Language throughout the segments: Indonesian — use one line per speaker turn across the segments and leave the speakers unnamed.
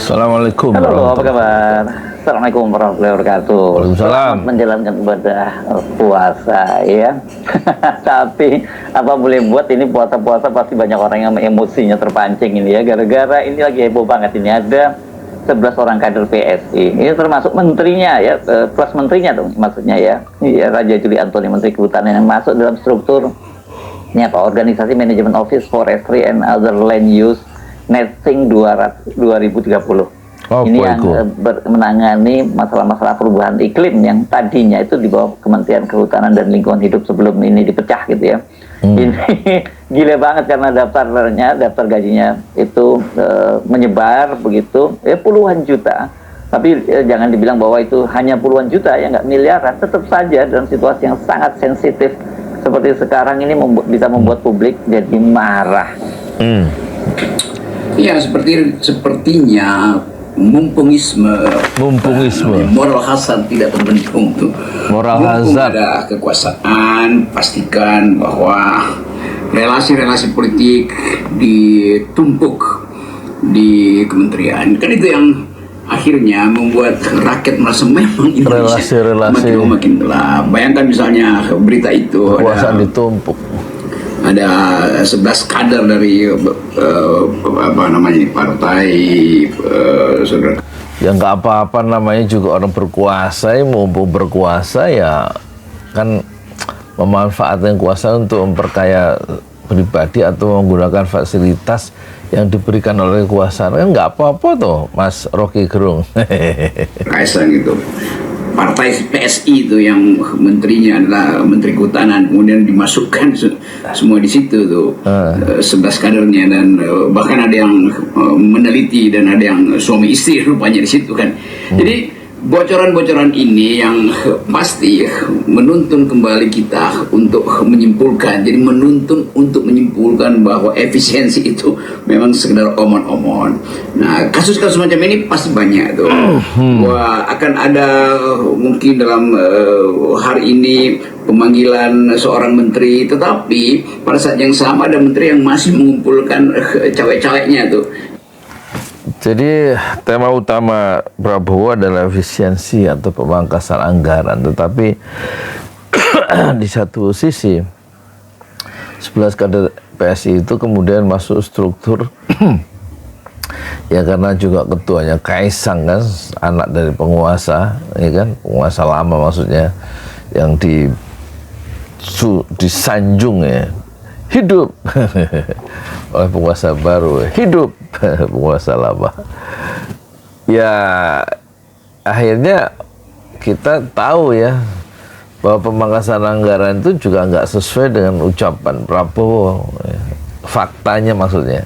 Assalamualaikum
Halo, apa
warahmatullahi
kabar? Assalamualaikum warahmatullahi wabarakatuh.
Waalaikumsalam.
Selamat menjalankan ibadah puasa ya. Tapi apa boleh buat, ini puasa-puasa pasti banyak orang yang emosinya terpancing ini ya. Gara-gara ini lagi heboh banget, ini ada 11 orang kader PSI. Ini termasuk menterinya ya, plus menterinya dong maksudnya ya. Iya, Raja Juli Antoni, Menteri Kehutanan yang masuk dalam struktur ini apa? Organisasi Manajemen Office Forestry and Other Land Use Netting 2030.
Oh,
ini yang menangani masalah-masalah perubahan iklim yang tadinya itu di bawah Kementerian Kehutanan dan Lingkungan Hidup sebelum ini dipecah gitu ya. Ini gila banget karena daftar gajinya itu menyebar begitu ya, puluhan juta. Tapi jangan dibilang bahwa itu hanya puluhan juta ya, nggak miliaran. Tetap saja dalam situasi yang sangat sensitif seperti sekarang ini bisa membuat publik jadi marah.
Iya, sepertinya mumpungisme, moral hazard tidak terbendung tuh.
Moral
Mumpung
hazard.
ada kekuasaan, pastikan bahwa relasi-relasi politik ditumpuk di kementerian. Kan itu yang akhirnya membuat rakyat merasa memang Indonesia
Relasi-relasi
makin gelap. Bayangkan misalnya berita itu
kekuasaan ditumpuk.
ada 11 kader dari apa namanya partai saudara.
Ya nggak apa-apa, namanya juga orang berkuasa ya, mumpung berkuasa ya kan memanfaatkan kuasa untuk memperkaya pribadi atau menggunakan fasilitas yang diberikan oleh kekuasaan, kan nggak apa-apa toh Mas Rocky Gerung.
Kaisang gitu. Partai PSI itu yang menterinya adalah Menteri Kehutanan, kemudian dimasukkan semua di situ tuh 11 kadernya, dan bahkan ada yang meneliti dan ada yang suami istri rupanya di situ kan. Jadi bocoran-bocoran ini yang pasti menuntun kembali kita untuk menyimpulkan, jadi menuntun untuk menyimpulkan bahwa efisiensi itu memang sekedar omon-omon. Nah, kasus-kasus macam ini pasti banyak tuh. Wah, akan ada mungkin dalam hari ini pemanggilan seorang menteri, tetapi pada saat yang sama ada menteri yang masih mengumpulkan cawe-caweknya tuh.
Jadi tema utama Prabowo adalah efisiensi atau pemangkasan anggaran, tetapi di satu sisi 11 kader PSI itu kemudian masuk struktur ya karena juga ketuanya Kaisang kan, anak dari penguasa, ya kan, penguasa lama maksudnya, yang disanjung ya, hidup oleh penguasa baru, hidup penguasa lama. Ya akhirnya kita tahu ya bahwa pemangkasan anggaran itu juga nggak sesuai dengan ucapan Prabowo, faktanya maksudnya.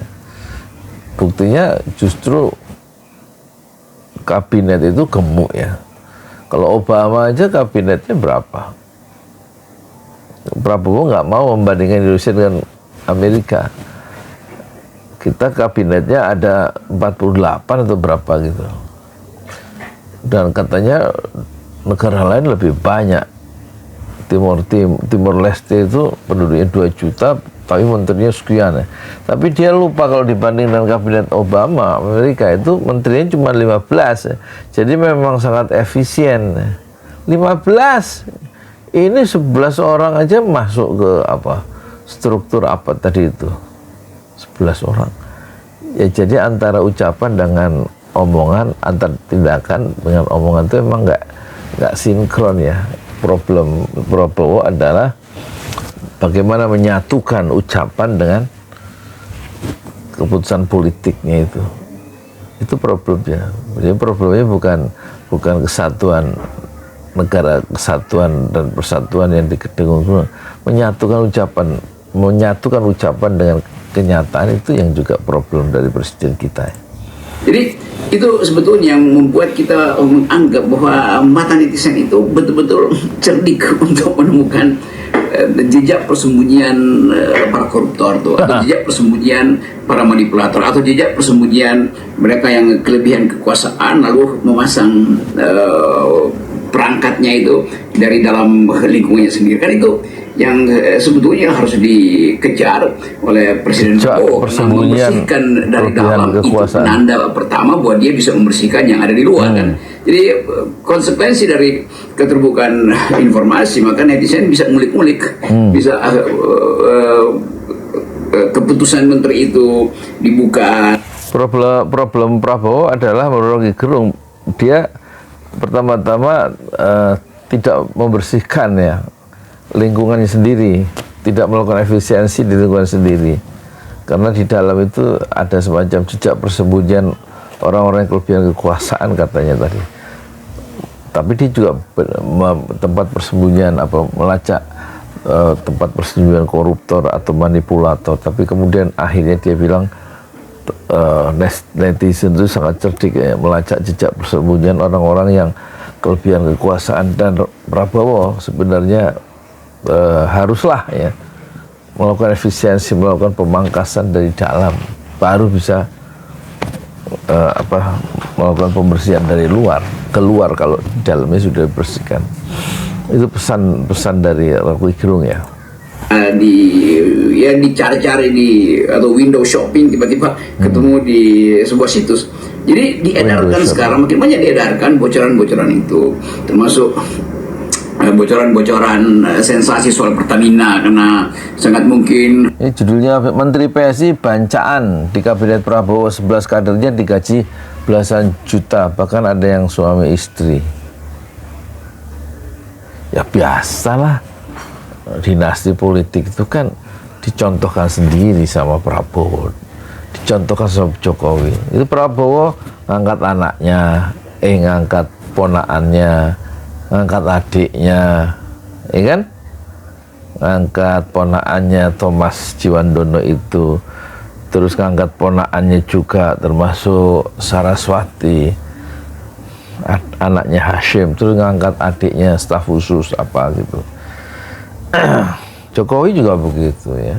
Buktinya justru kabinet itu gemuk ya. Kalau Obama aja kabinetnya berapa? Prabowo nggak mau membandingkan Indonesia dengan Amerika. Kita kabinetnya ada 48 atau berapa gitu. Dan katanya negara lain lebih banyak. Timor Leste itu penduduknya 2 juta, tapi menterinya sekian ya. Tapi dia lupa kalau dibanding dengan kabinet Obama, Amerika itu menterinya cuma 15 ya. Jadi memang sangat efisien. 15. Ini 11 orang aja masuk ke apa? Struktur apa tadi itu? 11 orang. Ya jadi antara ucapan dengan omongan, antar tindakan dengan omongan itu emang nggak sinkron ya. Problem Prabowo adalah bagaimana menyatukan ucapan dengan keputusan politiknya itu. Itu problemnya. Jadi problemnya bukan kesatuan negara, kesatuan dan persatuan yang didengung, menyatukan ucapan dengan kenyataan, itu yang juga problem dari presiden kita.
Jadi itu sebetulnya yang membuat kita menganggap bahwa mata netizen itu betul-betul cerdik untuk menemukan jejak persembunyian para koruptor tuh, atau jejak persembunyian para manipulator, atau jejak persembunyian mereka yang kelebihan kekuasaan lalu memasang perangkatnya itu dari dalam lingkungannya sendiri. Kan yang sebetulnya harus dikejar oleh Presiden Prabowo, membersihkan dari dalam. Itu penanda pertama bahwa dia bisa membersihkan yang ada di luar kan. Jadi konsekuensi dari keterbukaan informasi, maka netizen bisa ngulik-ngulik, bisa keputusan menteri itu dibuka.
Problem Prabowo adalah menurut Rocky Gerung, dia pertama-tama tidak membersihkan ya lingkungannya sendiri, tidak melakukan efisiensi di lingkungan sendiri, karena di dalam itu ada semacam jejak persembunyian orang-orang yang kelebihan kekuasaan katanya tadi. Tapi dia juga tempat persembunyian melacak tempat persembunyian koruptor atau manipulator. Tapi kemudian akhirnya dia bilang netizen itu sangat cerdik ya, melacak jejak persembunyian orang-orang yang kelebihan kekuasaan, dan Prabowo sebenarnya haruslah ya melakukan efisiensi, melakukan pemangkasan dari dalam, baru bisa melakukan pembersihan dari luar keluar kalau dalamnya sudah dibersihkan. Itu pesan dari Rocky Gerung ya. Dicari-cari atau window shopping, tiba-tiba ketemu di sebuah situs. Jadi diedarkan sekarang, makin banyak diedarkan bocoran-bocoran itu, termasuk bocoran sensasi soal Pertamina, karena sangat mungkin. Ini judulnya Menteri PSI bancaan di kabinet Prabowo, 11 kadernya digaji belasan juta, bahkan ada yang suami istri. Ya biasalah, dinasti politik itu kan dicontohkan sendiri sama Prabowo, dicontohkan sama Jokowi. Itu Prabowo ngangkat anaknya, ngangkat ponakannya, ngangkat adiknya, ya kan? Ngangkat ponakannya Thomas Jiwandono itu, terus ngangkat ponakannya juga termasuk Saraswati, anaknya Hashim, terus ngangkat adiknya staf khusus apa gitu. Jokowi juga begitu ya.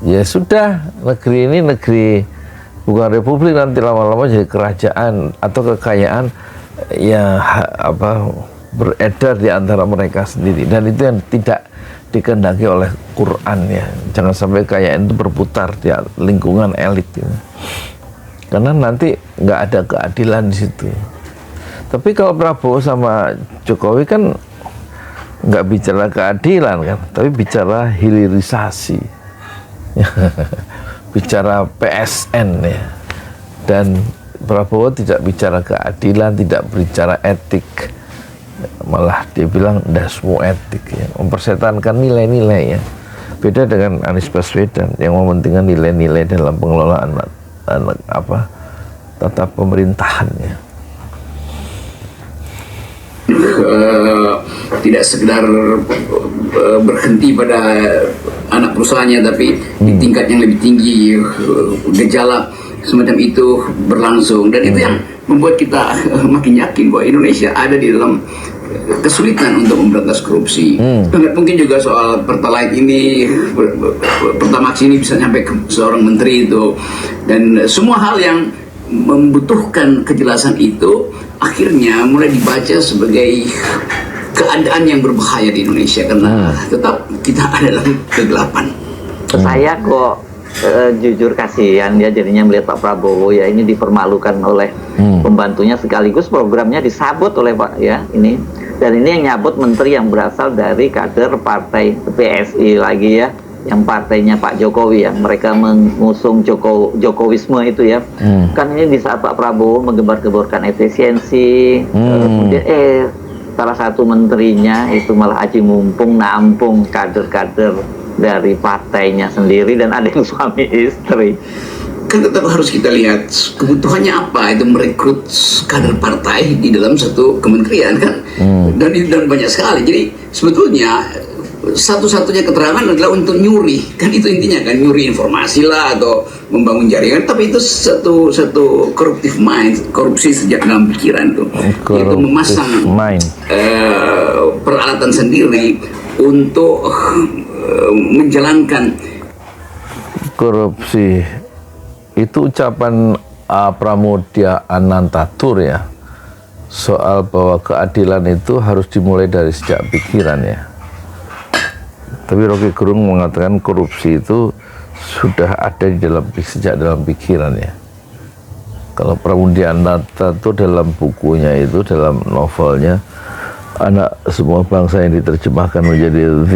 Ya sudah, negeri ini negeri bukan republik, nanti lama-lama jadi kerajaan atau kekayaan yang beredar di antara mereka sendiri, dan itu yang tidak dikehendaki oleh Quran ya. Jangan sampai kekayaan itu berputar di lingkungan elit ya. Karena nanti nggak ada keadilan di situ. Tapi kalau Prabowo sama Jokowi kan nggak bicara keadilan kan, tapi bicara hilirisasi, bicara PSN ya. Dan Prabowo tidak bicara keadilan, tidak bicara etik, malah dia bilang dasmu etik ya, mempersetankan nilai-nilai ya. Beda dengan Anies Baswedan yang mementingkan nilai-nilai dalam pengelolaan tata pemerintahannya.
Tidak sekedar berhenti pada anak perusahaannya, tapi di tingkat yang lebih tinggi gejala semacam itu berlangsung, dan itu yang membuat kita makin yakin bahwa Indonesia ada di dalam kesulitan untuk memberantas korupsi. Sangat mungkin juga soal Pertalite ini, Pertamax ini bisa sampai ke seorang menteri itu, dan semua hal yang membutuhkan kejelasan itu akhirnya mulai dibaca sebagai keadaan yang berbahaya di Indonesia, karena tetap kita ada dalam kegelapan.
Saya kok jujur kasihan ya jadinya melihat Pak Prabowo ya ini dipermalukan oleh pembantunya, sekaligus programnya disabot oleh Pak ya ini, dan ini yang nyabot menteri yang berasal dari kader partai PSI lagi ya, yang partainya Pak Jokowi ya, mereka mengusung Jokowisme itu ya. Kan ini di saat Pak Prabowo menggembar-gemborkan efisiensi, kemudian salah satu menterinya itu malah aji mumpung nampung kader-kader dari partainya sendiri, dan ada yang suami istri.
Kan tetap harus kita lihat kebutuhannya apa itu merekrut kader partai di dalam satu kementerian kan, dan banyak sekali. Jadi sebetulnya satu-satunya keterangan adalah untuk nyuri, kan itu intinya kan, nyuri informasi lah atau membangun jaringan, tapi itu satu corruptive mind, korupsi sejak dalam pikiran tuh, itu memasang peralatan sendiri untuk menjalankan
korupsi. Itu ucapan Pramoedya Anantatur ya, soal bahwa keadilan itu harus dimulai dari sejak pikiran ya. Tapi Rocky Gerung mengatakan korupsi itu sudah ada sejak dalam pikiran ya. Kalau Pramudianata itu dalam bukunya itu, dalam novelnya, anak semua bangsa yang diterjemahkan menjadi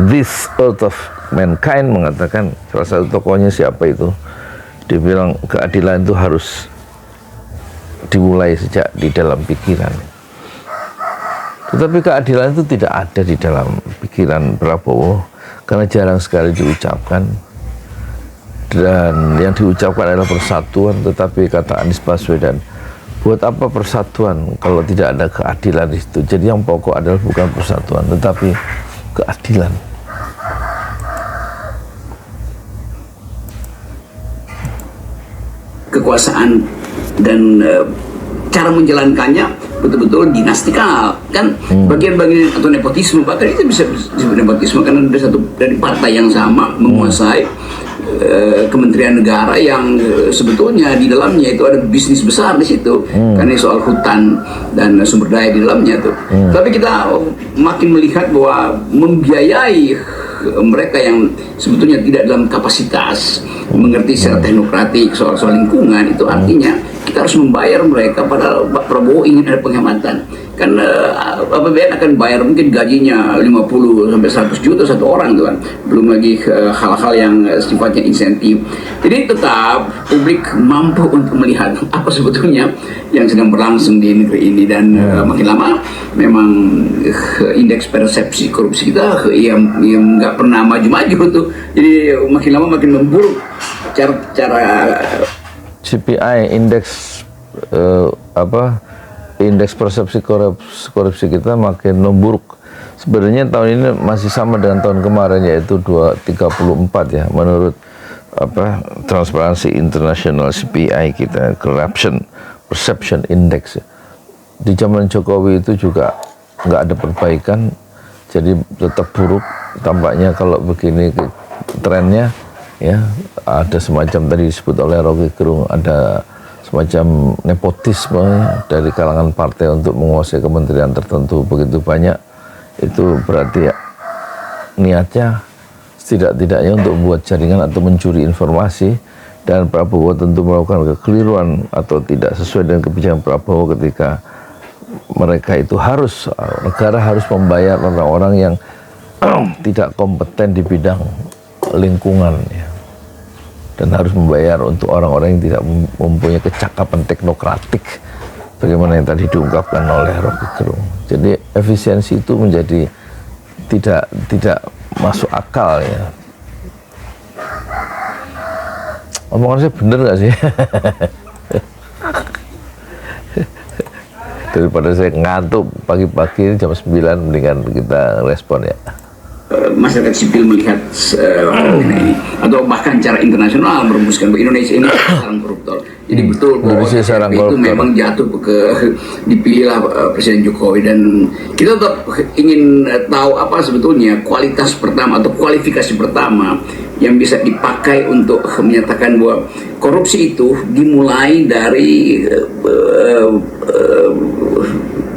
This Earth of Mankind, mengatakan salah satu tokohnya siapa itu, dia bilang keadilan itu harus dimulai sejak di dalam pikiran. Tetapi keadilan itu tidak ada di dalam pikiran Prabowo karena jarang sekali diucapkan, dan yang diucapkan adalah persatuan. Tetapi kata Anies Baswedan, buat apa persatuan kalau tidak ada keadilan di situ? Jadi yang pokok adalah bukan persatuan tetapi keadilan.
Kekuasaan dan cara menjalankannya betul-betul dinastikal kan, bagian-bagian atau nepotisme, bahkan itu bisa disebut nepotisme karena ada satu dari partai yang sama menguasai kementerian negara yang sebetulnya di dalamnya itu ada bisnis besar di situ, karena soal hutan dan sumber daya di dalamnya tuh. Tapi kita makin melihat bahwa membiayai mereka yang sebetulnya tidak dalam kapasitas mengerti secara teknokratik soal lingkungan, itu artinya kita harus membayar mereka. Padahal Pak Prabowo ingin ada penghematan, karena APBN akan bayar mungkin gajinya 50 sampai 100 juta satu orang tuh kan, belum lagi hal-hal yang sifatnya insentif. Jadi tetap publik mampu untuk melihat apa sebetulnya yang sedang berlangsung di negeri ini, dan makin lama memang indeks persepsi korupsi kita yang nggak pernah maju-maju tuh, jadi makin lama makin memburuk cara
CPI, indeks indeks persepsi korupsi kita makin memburuk. Sebenarnya tahun ini masih sama dengan tahun kemarin, yaitu 234 ya, menurut Transparency International CPI kita, Corruption Perception Index. Di zaman Jokowi itu juga nggak ada perbaikan, jadi tetap buruk tampaknya. Kalau begini trennya ya, ada semacam tadi disebut oleh Rocky Gerung, ada semacam nepotisme dari kalangan partai untuk menguasai kementerian tertentu begitu banyak. Itu berarti ya, niatnya setidak-tidaknya untuk membuat jaringan atau mencuri informasi, dan Prabowo tentu melakukan kekeliruan atau tidak sesuai dengan kebijakan Prabowo ketika mereka itu negara harus membayar orang-orang yang tidak kompeten di bidang lingkungan ya, dan harus membayar untuk orang-orang yang tidak mempunyai kecakapan teknokratik bagaimana yang tadi diungkapkan oleh Rocky Gerung. Jadi efisiensi itu menjadi tidak masuk akal ya. Omongan saya bener gak sih? Daripada saya ngantuk pagi-pagi jam 9, mendingan kita respon ya.
Masyarakat sipil melihat ini, atau bahkan cara internasional merumuskan bahwa Indonesia ini sarang koruptor. Jadi betul bahwa itu memang jatuh dipilihlah Presiden Jokowi, dan kita tetap ingin tahu apa sebetulnya kualitas pertama atau kualifikasi pertama yang bisa dipakai untuk menyatakan bahwa korupsi itu dimulai dari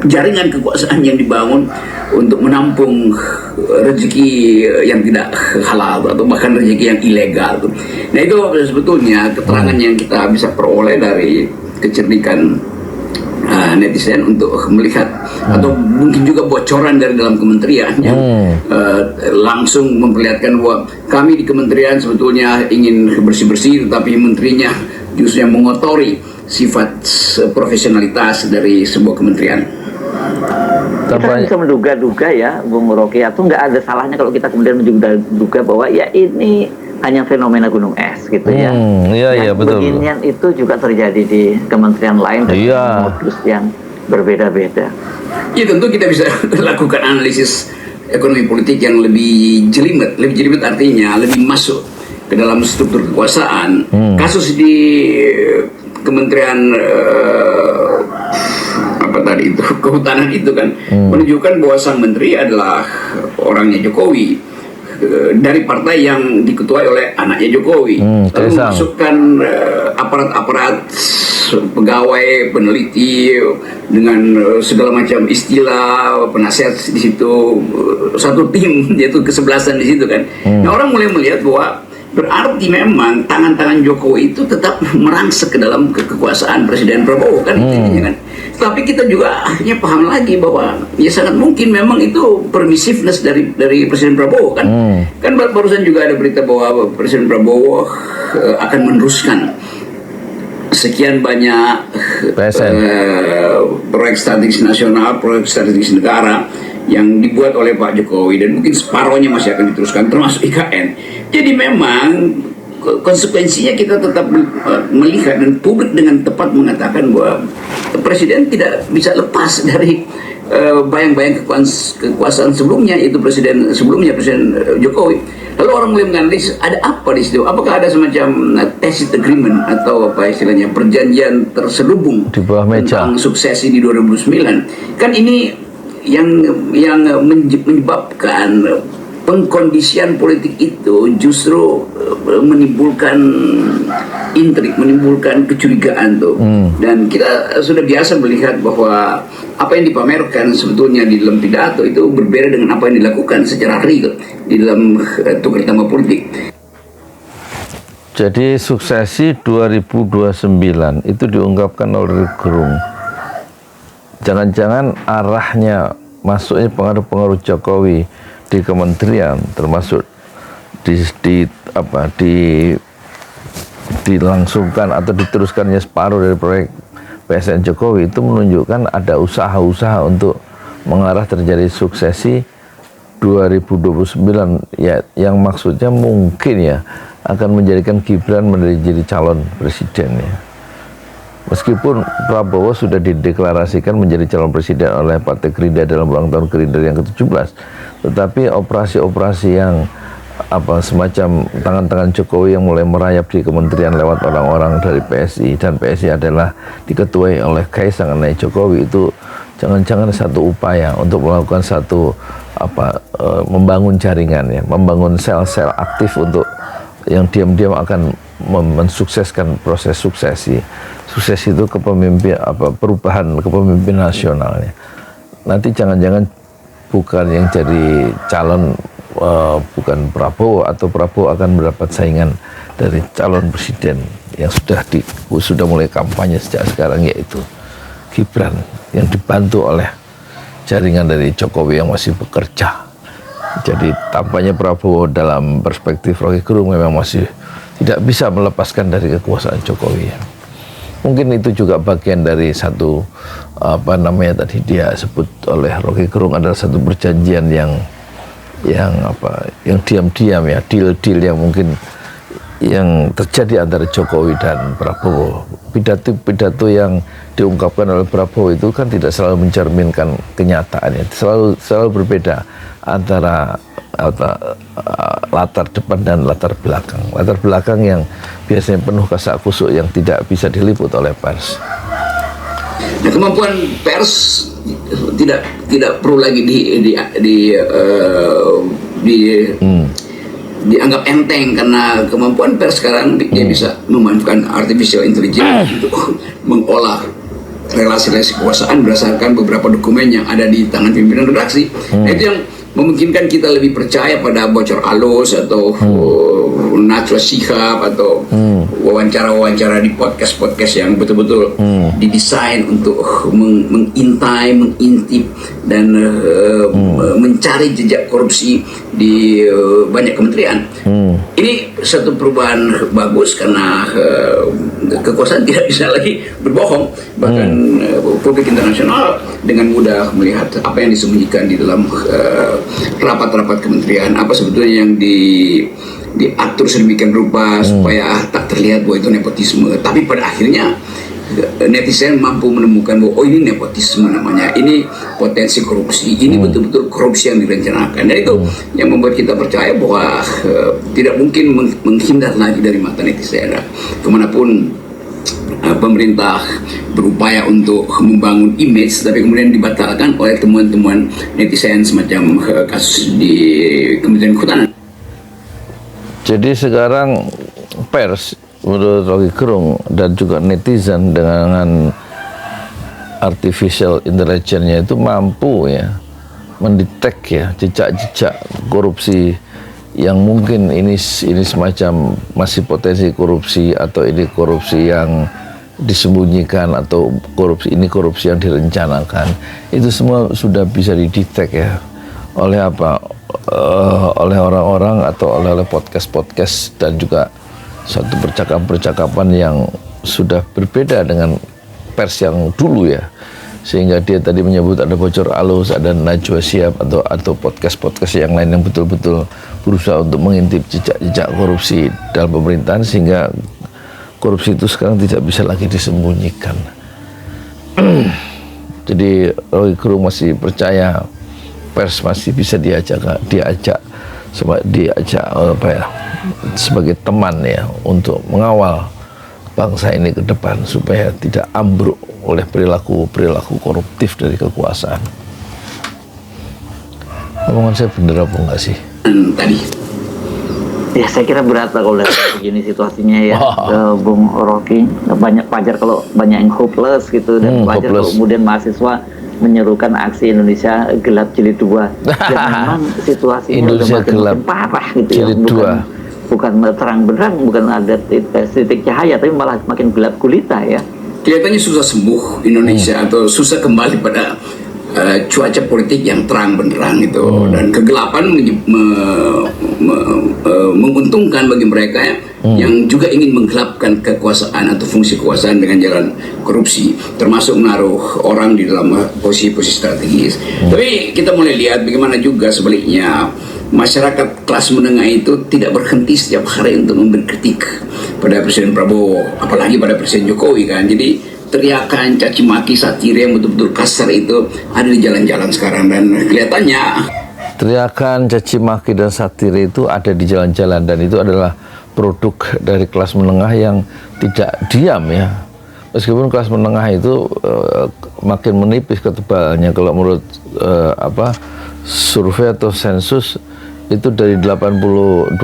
jaringan kekuasaan yang dibangun untuk menampung rezeki yang tidak halal atau bahkan rezeki yang ilegal. Nah itu sebetulnya keterangan yang kita bisa peroleh dari kecerdikan netizen untuk melihat, atau mungkin juga bocoran dari dalam kementerian yang langsung memperlihatkan bahwa kami di kementerian sebetulnya ingin bersih-bersih, tetapi menterinya justru yang mengotori sifat profesionalitas dari sebuah kementerian.
Kita bisa menduga-duga ya, Bung Rocky, atau nggak ada salahnya kalau kita kemudian menduga bahwa ya ini hanya fenomena gunung es gitu ya.
Iya, betul.
Beginian itu juga terjadi di kementerian lain dengan modus yang berbeda-beda.
Ya tentu kita bisa lakukan analisis ekonomi politik yang lebih jelimet artinya lebih masuk ke dalam struktur kekuasaan. Kasus di Kementerian kehutanan itu kan menunjukkan bahwa sang menteri adalah orangnya Jokowi, dari partai yang diketuai oleh anaknya Jokowi, lalu memasukkan aparat-aparat pegawai, peneliti dengan segala macam istilah, penasihat di situ, satu tim yaitu kesebelasan di situ kan. Nah, orang mulai melihat bahwa berarti memang tangan-tangan Jokowi itu tetap merangsek ke dalam kekuasaan Presiden Prabowo kan, intinya kan. Tapi kita juga akhirnya paham lagi bahwa ya sangat mungkin memang itu permissiveness dari Presiden Prabowo kan. Kan barusan juga ada berita bahwa Presiden Prabowo akan meneruskan sekian banyak proyek strategis nasional, proyek strategis negara yang dibuat oleh Pak Jokowi, dan mungkin separohnya masih akan diteruskan termasuk IKN. Jadi memang konsekuensinya kita tetap melihat, dan publik dengan tepat mengatakan bahwa Presiden tidak bisa lepas dari bayang-bayang kekuasaan sebelumnya, itu Presiden sebelumnya, Presiden Jokowi. Lalu orang mulai menganalisis ada apa di situ? Apakah ada semacam tacit agreement atau apa istilahnya, perjanjian terselubung
di bawah meja
tentang suksesi di 2009? Kan ini yang menyebabkan pengkondisian politik itu justru menimbulkan intrik, menimbulkan kecurigaan tuh. Dan kita sudah biasa melihat bahwa apa yang dipamerkan sebetulnya di dalam pidato itu berbeda dengan apa yang dilakukan secara real di dalam tukar tambah politik.
Jadi suksesi 2029 itu diungkapkan oleh Gerung. Jangan-jangan arahnya masuknya pengaruh-pengaruh Jokowi di kementerian, termasuk dilangsungkan atau diteruskannya separuh dari proyek PSN Jokowi, itu menunjukkan ada usaha-usaha untuk mengarah terjadi suksesi 2029 ya, yang maksudnya mungkin ya akan menjadikan Gibran menjadi calon presiden ya. Meskipun Prabowo sudah dideklarasikan menjadi calon presiden oleh Partai Gerindra dalam ulang tahun Gerindra yang ke-17, tetapi operasi-operasi yang semacam tangan-tangan Jokowi yang mulai merayap di kementerian lewat orang-orang dari PSI, dan PSI adalah diketuai oleh Kaisang Anai Jokowi, itu jangan-jangan satu upaya untuk melakukan satu membangun jaringan ya, membangun sel-sel aktif untuk yang diam-diam akan mensukseskan proses suksesi. Sukses itu perubahan kepemimpinan nasionalnya. Nanti jangan-jangan bukan yang jadi calon bukan Prabowo, atau Prabowo akan mendapat saingan dari calon presiden yang sudah mulai kampanye sejak sekarang, yaitu Gibran, yang dibantu oleh jaringan dari Jokowi yang masih bekerja. Jadi tampaknya Prabowo dalam perspektif Rocky Gerung memang masih tidak bisa melepaskan dari kekuasaan Jokowi. Mungkin itu juga bagian dari satu tadi dia sebut oleh Rocky Gerung adalah satu perjanjian yang diam-diam ya, deal-deal yang mungkin yang terjadi antara Jokowi dan Prabowo. Pidato yang diungkapkan oleh Prabowo itu kan tidak selalu mencerminkan kenyataannya, selalu berbeda antara latar depan dan latar belakang. Latar belakang yang biasanya penuh kasak kusuk yang tidak bisa diliput oleh pers.
Nah, kemampuan pers tidak perlu lagi dianggap enteng, karena kemampuan pers sekarang dia bisa memanfaatkan artificial intelligence untuk mengolah relasi-relasi kekuasaan berdasarkan beberapa dokumen yang ada di tangan pimpinan redaksi. Nah, itu yang memungkinkan kita lebih percaya pada bocor halus atau Najwa Shihab atau wawancara-wawancara di podcast-podcast yang betul-betul didesain untuk mengintai, mengintip dan mencari jejak korupsi di banyak kementerian. Ini satu perubahan bagus, karena kekuasaan tidak bisa lagi berbohong. Bahkan publik internasional dengan mudah melihat apa yang disembunyikan di dalam rapat-rapat kementerian, apa sebetulnya yang diatur sedemikian rupa supaya tak terlihat bahwa itu nepotisme. Tapi pada akhirnya netizen mampu menemukan bahwa oh, ini nepotisme namanya, ini potensi korupsi, ini betul-betul korupsi yang direncanakan. Dan itu yang membuat kita percaya bahwa tidak mungkin menghindar lagi dari mata netizen. Kemanapun pemerintah berupaya untuk membangun image, tapi kemudian dibatalkan oleh temuan-temuan netizen semacam kasus di Kementerian Kehutanan.
Jadi sekarang pers menurut Rocky Gerung dan juga netizen dengan artificial intelligence-nya itu mampu ya mendetek ya jejak-jejak korupsi yang mungkin ini semacam masih potensi korupsi, atau ini korupsi yang disembunyikan, atau korupsi yang direncanakan. Itu semua sudah bisa didetek ya oleh oleh orang-orang atau oleh podcast dan juga satu percakapan yang sudah berbeda dengan pers yang dulu ya, sehingga dia tadi menyebut ada bocor alus, ada Najwa Shihab atau podcast yang lain yang betul-betul berusaha untuk mengintip jejak korupsi dalam pemerintahan, sehingga korupsi itu sekarang tidak bisa lagi disembunyikan. Jadi Rocky Gerung masih percaya pers masih bisa diajak sebagai teman ya untuk mengawal bangsa ini ke depan supaya tidak ambruk oleh perilaku koruptif dari kekuasaan. Omongan saya benar apa enggak sih?
Tadi.
Ya saya kira berat lah kalau begini situasinya ya, Bung Rocky. Banyak wajar kalau banyak yang hopeless gitu, dan wajar kalau kemudian mahasiswa menyerukan aksi Indonesia gelap jilid 2. Dan memang situasinya udah makin parah gitu ya. Bukan terang benderang, bukan ada titik cahaya, tapi malah makin gelap gulita ya.
Kelihatannya susah sembuh Indonesia atau susah kembali pada cuaca politik yang terang benderang itu, dan kegelapan menguntungkan bagi mereka yang juga ingin menggelapkan kekuasaan atau fungsi kekuasaan dengan jalan korupsi, termasuk menaruh orang di dalam posisi-posisi strategis. Tapi kita mulai lihat bagaimana juga sebaliknya masyarakat kelas menengah itu tidak berhenti setiap hari untuk memberi kritik pada Presiden Prabowo, apalagi pada Presiden Jokowi kan. Jadi teriakan, caci maki, satire yang betul-betul kasar itu ada di jalan-jalan sekarang, dan kelihatannya
teriakan, caci maki dan satire itu ada di jalan-jalan, dan itu adalah produk dari kelas menengah yang tidak diam ya. Meskipun kelas menengah itu makin menipis ketebalannya, kalau menurut survei atau sensus itu dari 28%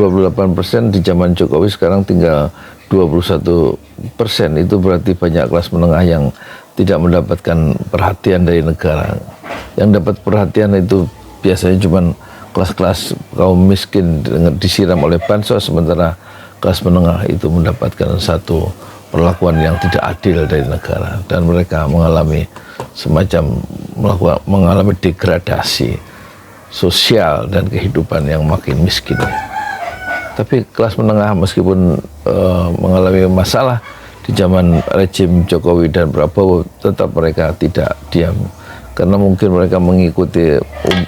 di zaman Jokowi sekarang tinggal 21%. Itu berarti banyak kelas menengah yang tidak mendapatkan perhatian dari negara. Yang dapat perhatian itu biasanya cuma kelas-kelas kaum miskin disiram oleh bansos, sementara kelas menengah itu mendapatkan satu perlakuan yang tidak adil dari negara, dan mereka mengalami mengalami degradasi sosial dan kehidupan yang makin miskin. Tapi kelas menengah meskipun mengalami masalah di zaman rejim Jokowi dan Prabowo, tetap mereka tidak diam, karena mungkin mereka mengikuti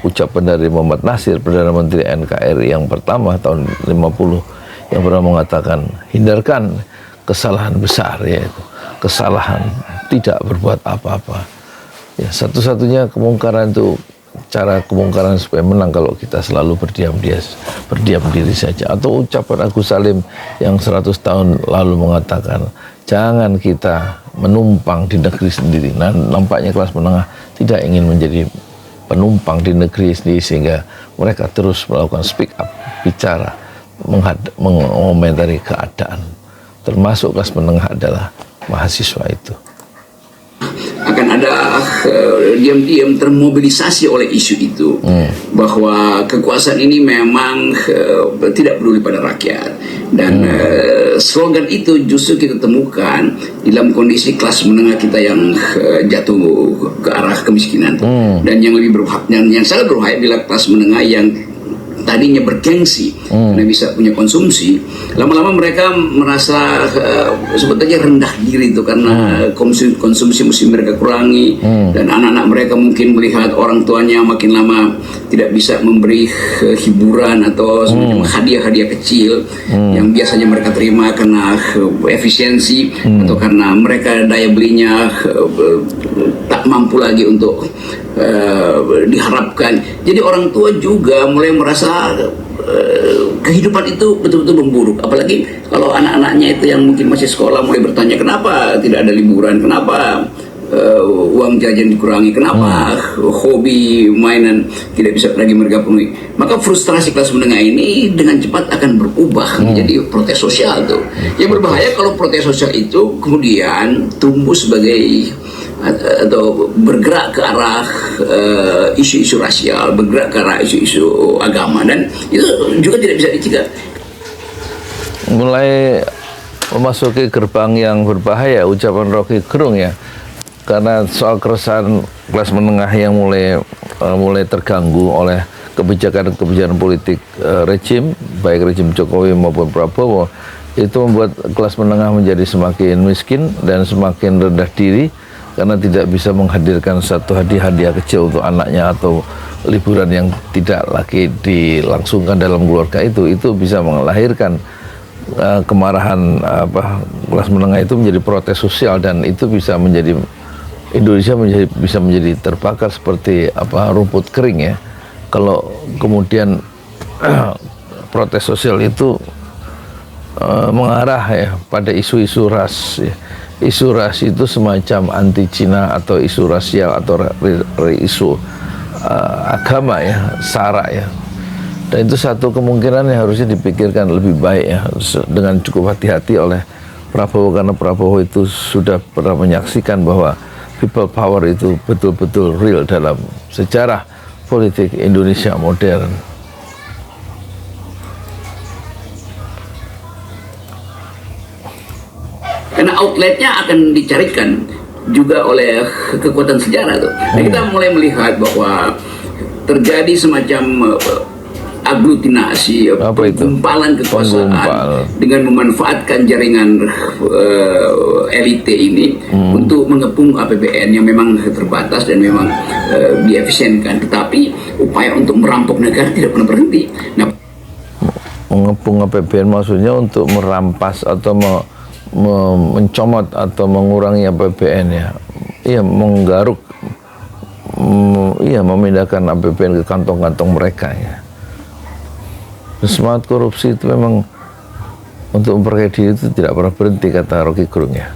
ucapan dari Muhammad Nasir, Perdana Menteri NKRI yang pertama tahun 50, yang pernah mengatakan, hindarkan kesalahan besar, yaitu kesalahan tidak berbuat apa-apa. Ya, satu-satunya kemungkaran itu, cara kemungkaran supaya menang kalau kita selalu berdiam diri saja. Atau ucapan Agus Salim yang 100 tahun lalu mengatakan, jangan kita menumpang di negeri sendiri. Nah, nampaknya kelas menengah tidak ingin menjadi penumpang di negeri sendiri, sehingga mereka terus melakukan speak up, bicara, mengomentari keadaan. Termasuk kelas menengah adalah mahasiswa itu.
Akan ada diam-diam termobilisasi oleh isu itu, bahwa kekuasaan ini memang tidak peduli pada rakyat, dan slogan itu justru kita temukan dalam kondisi kelas menengah kita yang jatuh ke arah kemiskinan, dan yang lebih berbahaya, yang sangat berbahaya bila kelas menengah yang tadinya bergengsi karena bisa punya konsumsi, lama-lama mereka merasa sebetulnya rendah diri itu karena konsumsi mesti mereka kurangi, dan anak-anak mereka mungkin melihat orang tuanya makin lama tidak bisa memberi hiburan atau semacam hadiah-hadiah kecil yang biasanya mereka terima karena efisiensi atau karena mereka daya belinya tak mampu lagi untuk diharapkan. Jadi orang tua juga mulai merasa kehidupan itu betul-betul memburuk, apalagi kalau anak-anaknya itu yang mungkin masih sekolah mulai bertanya, kenapa tidak ada liburan, kenapa uang jajan dikurangi, kenapa hobi mainan tidak bisa lagi mereka penuhi, maka frustrasi kelas menengah ini dengan cepat akan berubah menjadi protes sosial tuh. Yang berbahaya kalau protes sosial itu kemudian tumbuh sebagai atau bergerak ke arah isu-isu rasial, bergerak ke arah isu-isu agama, dan itu juga tidak bisa dicegah.
Mulai memasuki gerbang yang berbahaya, ucapan Rocky Gerung ya, karena soal keresahan kelas menengah yang mulai terganggu oleh kebijakan politik rejim, baik rejim Jokowi maupun Prabowo, itu membuat kelas menengah menjadi semakin miskin dan semakin rendah diri karena tidak bisa menghadirkan satu hadiah kecil untuk anaknya atau liburan yang tidak lagi dilangsungkan dalam keluarga. Itu bisa melahirkan kemarahan kelas menengah itu menjadi protes sosial, dan itu bisa menjadi Indonesia bisa menjadi terbakar seperti rumput kering ya. Kalau kemudian protes sosial itu mengarah ya pada isu-isu ras ya. Isu ras itu semacam anti Cina atau isu rasial atau isu agama ya, SARA ya. Dan itu satu kemungkinan yang harusnya dipikirkan lebih baik ya, dengan cukup hati-hati oleh Prabowo, karena Prabowo itu sudah pernah menyaksikan bahwa people power itu betul-betul real dalam sejarah politik Indonesia modern.
Karena outletnya akan dicarikan juga oleh kekuatan sejarah tuh. Nah, kita mulai melihat bahwa terjadi semacam aglutinasi, penggumpalan kekuasaan dengan memanfaatkan jaringan elite ini untuk mengepung APBN yang memang terbatas dan memang diefisienkan. Tetapi upaya untuk merampok negara tidak pernah berhenti. Nah,
mengepung APBN maksudnya untuk merampas atau mencomot atau mengurangi APBN ya. Iya, menggaruk, memindahkan APBN ke kantong-kantong mereka ya. Semangat korupsi itu memang untuk memperkaya diri itu tidak pernah berhenti, kata Rocky Gerung ya.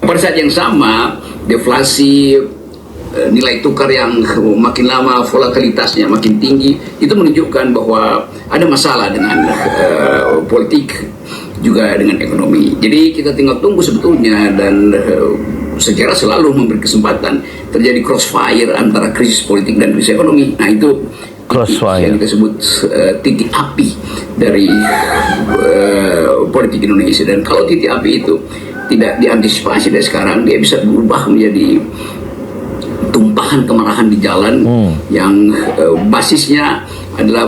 Pada saat yang sama, deflasi nilai tukar yang makin lama volatilitasnya makin tinggi, itu menunjukkan bahwa ada masalah dengan politik juga dengan ekonomi. Jadi kita tinggal tunggu sebetulnya, dan sejarah selalu memberi kesempatan terjadi crossfire antara krisis politik dan krisis ekonomi. Nah, itu crossfire yang kita sebut titik api dari politik Indonesia. Dan kalau titik api itu tidak diantisipasi dari sekarang, dia bisa berubah menjadi tumpahan kemarahan di jalan yang basisnya adalah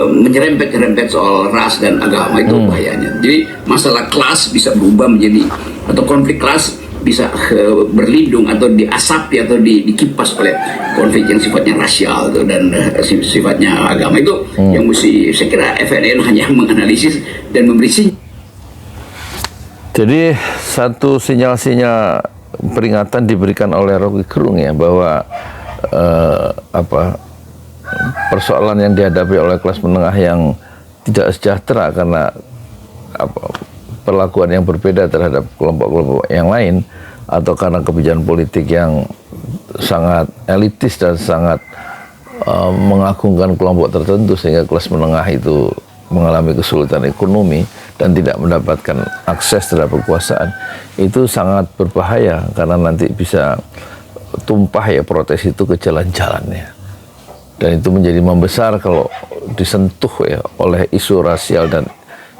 menyerempet soal ras dan agama. Itu bahayanya. Jadi masalah kelas bisa berubah menjadi, atau konflik kelas bisa berlindung atau diasapi atau dikipas oleh konflik yang sifatnya rasial dan sifatnya agama. Itu yang mesti, saya kira FNN hanya menganalisis dan memberi sinyal.
Jadi satu sinyal-sinyal peringatan diberikan oleh Rocky Gerung ya, bahwa persoalan yang dihadapi oleh kelas menengah yang tidak sejahtera karena perlakuan yang berbeda terhadap kelompok-kelompok yang lain, atau karena kebijakan politik yang sangat elitis dan sangat mengagungkan kelompok tertentu, sehingga kelas menengah itu mengalami kesulitan ekonomi dan tidak mendapatkan akses terhadap kekuasaan. Itu sangat berbahaya karena nanti bisa tumpah ya protes itu ke jalan-jalannya, dan itu menjadi membesar kalau disentuh ya oleh isu rasial dan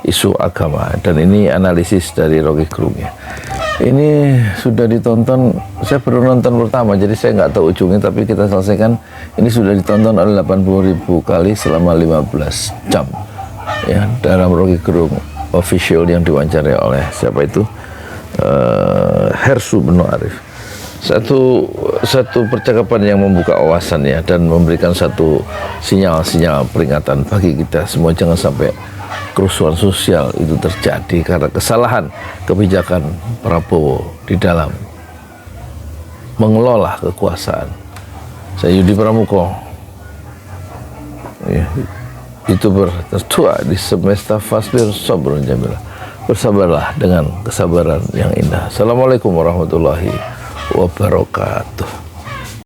isu agama. Dan ini analisis dari Rocky Gerung ya. Ini sudah ditonton, saya baru nonton pertama jadi saya nggak tahu ujungnya, tapi kita selesaikan. Ini sudah ditonton oleh 80.000 kali selama 15 jam ya, dalam Rocky Gerung official yang diwawancarai oleh siapa itu, Hersu Beno Arif. Satu percakapan yang membuka wawasan ya, dan memberikan satu sinyal-sinyal peringatan bagi kita semua, jangan sampai kerusuhan sosial itu terjadi karena kesalahan kebijakan Prabowo di dalam mengelola kekuasaan. Saya Yudi Pramuko ya, YouTuber tertua di semesta Fasbir Sobrun Jamila. bersabarlah dengan kesabaran yang indah. Assalamualaikum warahmatullahi wabarakatuh.